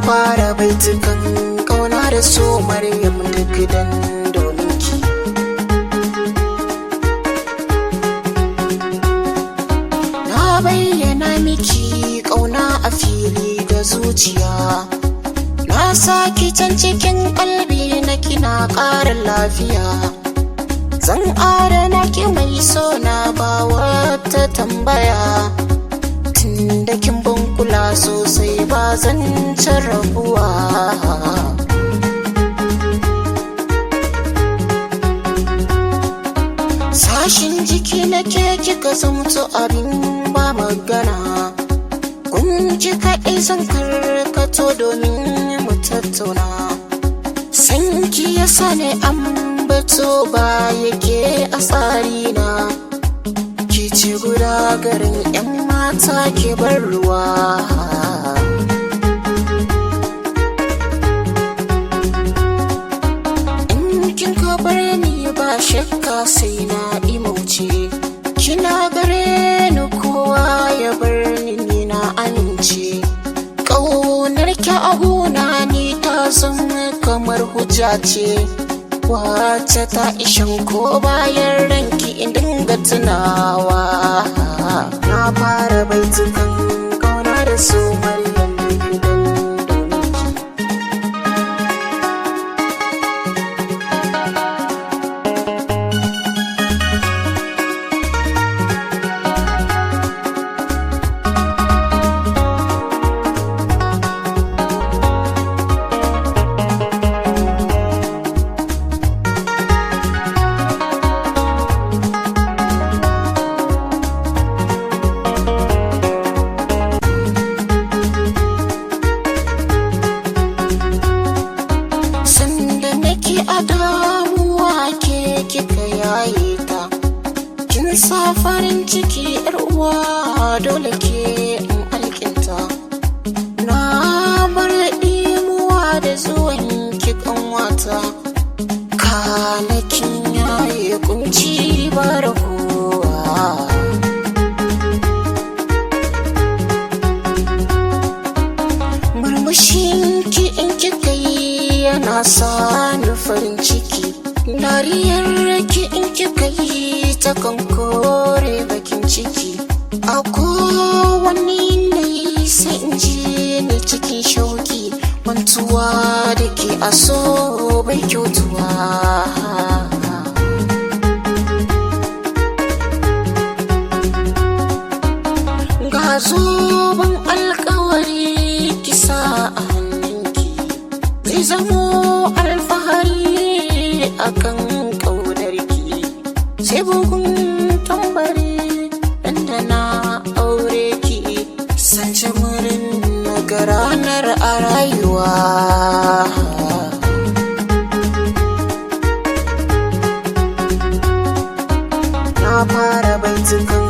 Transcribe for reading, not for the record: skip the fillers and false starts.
fara baitukan kauna da so Maryam duk dan domin ki. Na bayyana miki kauna a fili da zuciya, na saki can cikin kalbi na kina ƙarin lafiya. Zan adana ki mai so na ba wata tambaya, tunda kin ban kula sosai ba zan ci rabuwa. Sashin jiki na ke kika zamto abin ba magana, kun ji kaɗai zan karkato domin mu tattauna. Sanki ya sani ambato ba yake a tsarina, ki ce guda garin 'yan mata ke bar ruwa. In kin ka bar ni ba shakka sai na imauce, kina gare ni kowa ya bar ni na amince. Ƙaunar ki a gona ni ta zama kamar hujja ce, wacce ta ishan ko bayan ranki in dinga tunawa. Na fara baitukan kauna da so Maryam duk dan domin ki. A damuwa ke kika yaye ta, kin sa farin ciki 'yar uwa dole ke in alkinta. Na bar ɗimuwa da zuwan ki kanwata, kanakin yaye kunci ba ragowa. Murmushin ki in kika yi yana sa ni farin ciki, dariyar ki in kika yi ta kan kore bakin ciki. A kowane yanayi sai in ji ni cikin shauki, mantuwa da ke a so bai kyautuwa. Ga zoben alkawari kisa a hannunki, zai zamo alfahari akan ƙaunarki. Sai bugun tambari da na aure ki, sance murin ga ranar a rayuwa. Na fara baitukan